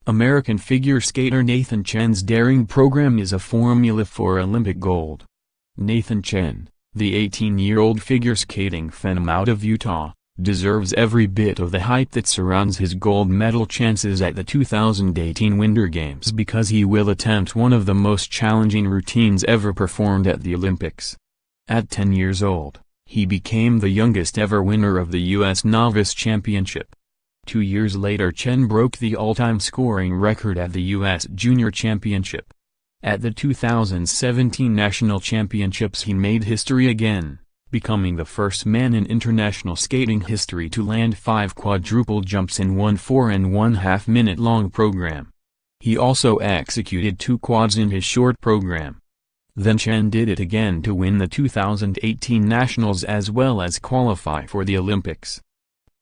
American figure skater Nathan Chen's daring program is a formula for Olympic gold. Nathan Chen, the 18-year-old figure skating phenom out of Utah, deserves every bit of the hype that surrounds his gold medal chances at the 2018 Winter Games because he will attempt one of the most challenging routines ever performed at the Olympics. At 10 years old, he became the youngest ever winner of the U.S. Novice Championship. 2 years later, Chen broke the all-time scoring record at the U.S. Junior Championship. At the 2017 National Championships he made history again, becoming the first man in international skating history to land 5 quadruple jumps in one 4.5 minute long program. He also executed 2 quads in his short program. Then Chen did it again to win the 2018 Nationals as well as qualify for the Olympics.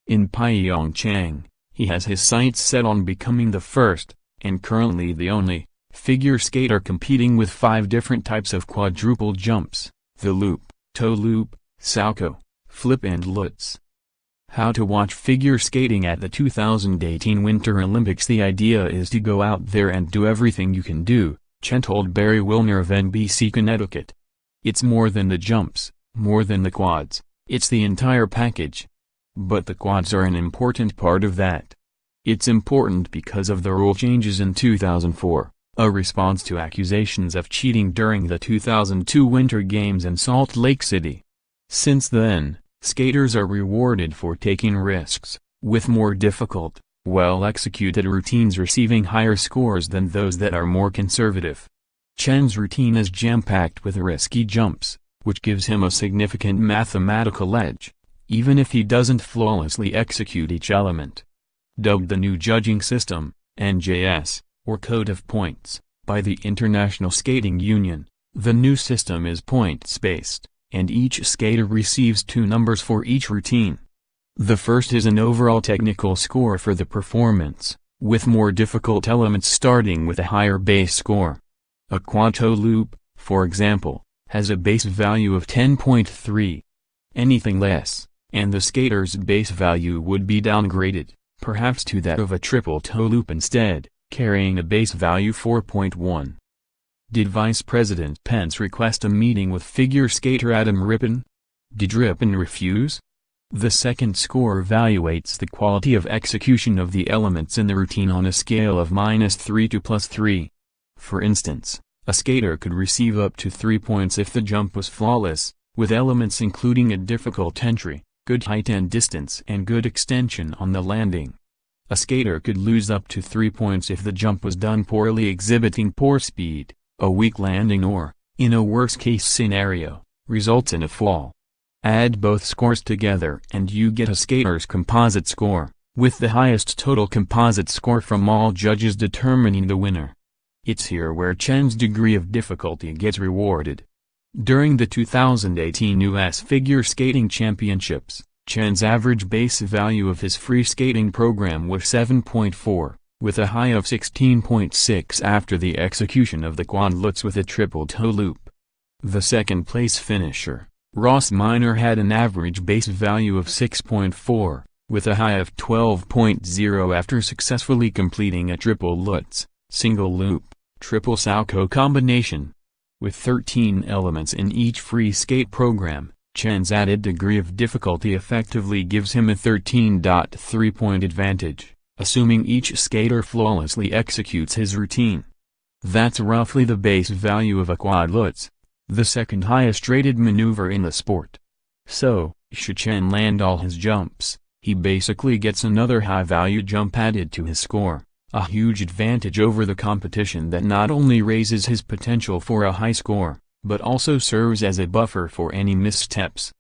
In PyeongChang, he has his sights set on becoming the first, and currently the only, figure skater competing with 5 different types of quadruple jumps: the loop, toe loop, Salchow, flip and Lutz. How to watch figure skating at the 2018 Winter Olympics? The idea is to go out there and do everything you can do, Chen told Barry Wilner of NBC Connecticut. It's more than the jumps, more than the quads, it's the entire package. But the quads are an important part of that. It's important because of the rule changes in 2004, a response to accusations of cheating during the 2002 Winter Games in Salt Lake City. Since then, skaters are rewarded for taking risks, with more difficult, well-executed routines receiving higher scores than those that are more conservative. Chen's routine is jam-packed with risky jumps, which gives him a significant mathematical edge, even if he doesn't flawlessly execute each element. Dubbed the new judging system, NJS, or Code of Points, by the International Skating Union, the new system is points-based, and each skater receives 2 numbers for each routine. The first is an overall technical score for the performance, with more difficult elements starting with a higher base score. A quad toe loop, for example, has a base value of 10.3. Anything less, and the skater's base value would be downgraded, perhaps to that of a triple toe loop instead, carrying a base value 4.1. Did Vice President Pence request a meeting with figure skater Adam Rippon? Did Rippon refuse? The second score evaluates the quality of execution of the elements in the routine on a scale of -3 to +3. For instance, a skater could receive up to 3 points if the jump was flawless, with elements including a difficult entry, good height and distance and good extension on the landing. A skater could lose up to 3 points if the jump was done poorly, exhibiting poor speed, a weak landing, or, in a worst-case scenario, results in a fall. Add both scores together and you get a skater's composite score, with the highest total composite score from all judges determining the winner. It's here where Chen's degree of difficulty gets rewarded. During the 2018 U.S. Figure Skating Championships, Chen's average base value of his free skating program was 7.4, with a high of 16.6 after the execution of the quad Lutz with a triple toe loop. The second-place finisher, Ross Minor, had an average base value of 6.4, with a high of 12.0 after successfully completing a triple Lutz, single loop, triple Salchow combination. With 13 elements in each free skate program, Chen's added degree of difficulty effectively gives him a 13.3-point advantage, assuming each skater flawlessly executes his routine. That's roughly the base value of a quad Lutz, the second highest rated maneuver in the sport. So, should Chen land all his jumps, he basically gets another high-value jump added to his score. A huge advantage over the competition that not only raises his potential for a high score, but also serves as a buffer for any missteps.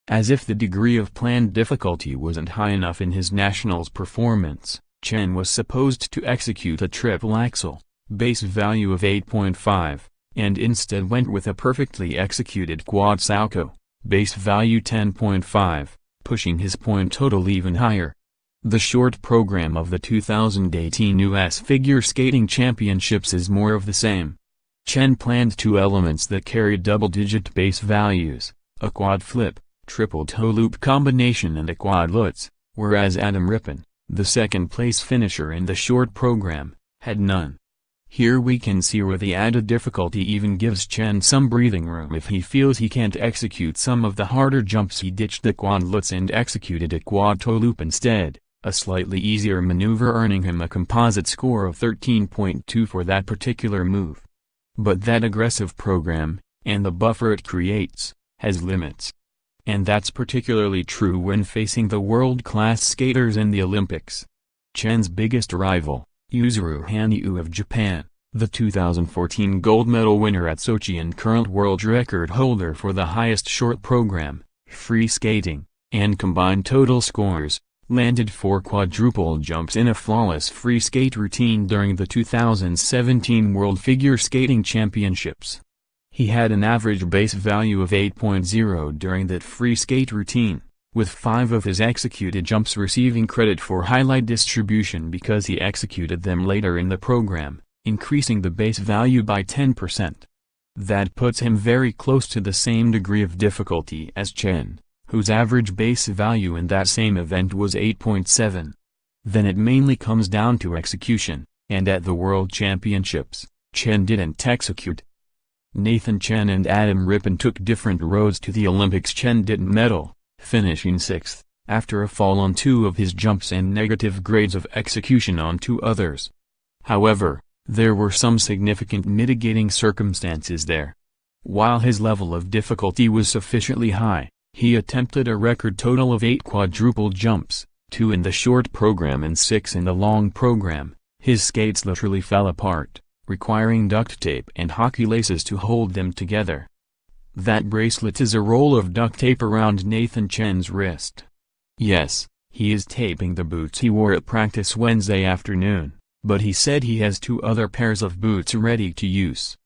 As if the degree of planned difficulty wasn't high enough in his nationals performance, Chen was supposed to execute a triple axel, base value of 8.5, and instead went with a perfectly executed quad Salchow, base value 10.5, pushing his point total even higher. The short program of the 2018 U.S. Figure Skating Championships is more of the same. Chen planned two elements that carried double-digit base values, a quad flip, triple toe loop combination and a quad Lutz, whereas Adam Rippon, the second-place finisher in the short program, had none. Here we can see where the added difficulty even gives Chen some breathing room. If he feels he can't execute some of the harder jumps, he ditched the quad Lutz and executed a quad toe loop instead, a slightly easier maneuver, earning him a composite score of 13.2 for that particular move. But that aggressive program, and the buffer it creates, has limits. And that's particularly true when facing the world-class skaters in the Olympics. Chen's biggest rival, Yuzuru Hanyu of Japan, the 2014 gold medal winner at Sochi and current world record holder for the highest short program, free skating, and combined total scores, landed 4 quadruple jumps in a flawless free skate routine during the 2017 World Figure Skating Championships. He had an average base value of 8.0 during that free skate routine, with 5 of his executed jumps receiving credit for highlight distribution because he executed them later in the program, increasing the base value by 10%. That puts him very close to the same degree of difficulty as Chen, whose average base value in that same event was 8.7. Then it mainly comes down to execution, and at the World Championships, Chen didn't execute. Nathan Chen and Adam Rippon took different roads to the Olympics. Chen didn't medal, finishing 6th, after a fall on 2 of his jumps and negative grades of execution on 2 others. However, there were some significant mitigating circumstances there. While his level of difficulty was sufficiently high, he attempted a record total of 8 quadruple jumps, 2 in the short program and 6 in the long program. His skates literally fell apart, requiring duct tape and hockey laces to hold them together. That bracelet is a roll of duct tape around Nathan Chen's wrist. Yes, he is taping the boots he wore at practice Wednesday afternoon, but he said he has 2 other pairs of boots ready to use.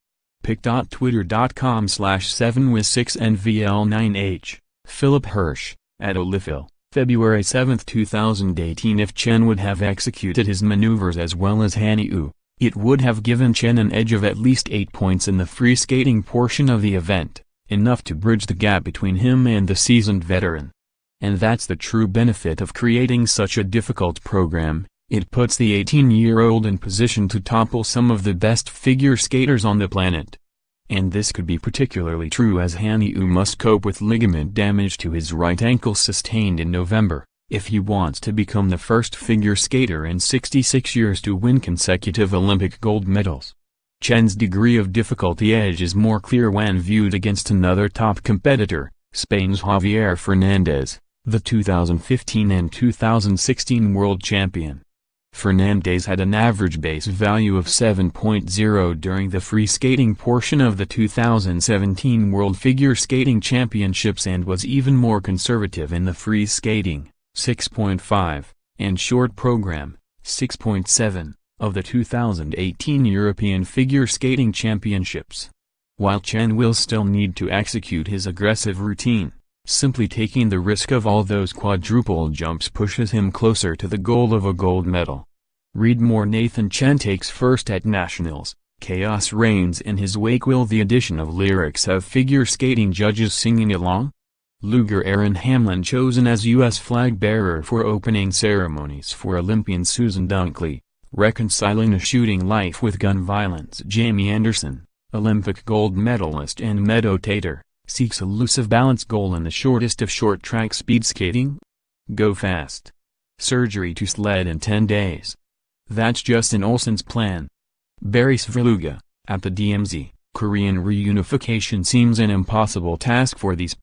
pic.twitter.com/7with6nvl9h, Philip Hirsch, at Olifil, February 7, 2018. If Chen would have executed his maneuvers as well as Hanyu, it would have given Chen an edge of at least 8 points in the free skating portion of the event, enough to bridge the gap between him and the seasoned veteran. And that's the true benefit of creating such a difficult program. It puts the 18-year-old in position to topple some of the best figure skaters on the planet. And this could be particularly true as Hanyu must cope with ligament damage to his right ankle sustained in November, if he wants to become the first figure skater in 66 years to win consecutive Olympic gold medals. Chen's degree of difficulty edge is more clear when viewed against another top competitor, Spain's Javier Fernandez, the 2015 and 2016 world champion. Fernandez had an average base value of 7.0 during the free skating portion of the 2017 World Figure Skating Championships and was even more conservative in the free skating, 6.5, and short program, 6.7, of the 2018 European Figure Skating Championships. While Chen will still need to execute his aggressive routine, simply taking the risk of all those quadruple jumps pushes him closer to the goal of a gold medal. Read more. Nathan Chen takes first at Nationals, chaos reigns in his wake. Will the addition of lyrics have figure skating judges singing along? Luger Aaron Hamlin chosen as U.S. flag bearer for opening ceremonies for Olympian Susan Dunkley, reconciling a shooting life with gun violence. Jamie Anderson, Olympic gold medalist and meditator, seeks elusive balance goal in the shortest of short track speed skating. Go fast. Surgery to sled in 10 days. That's Justin Olsen's plan. Barry Svrluga, at the DMZ, Korean reunification seems an impossible task for these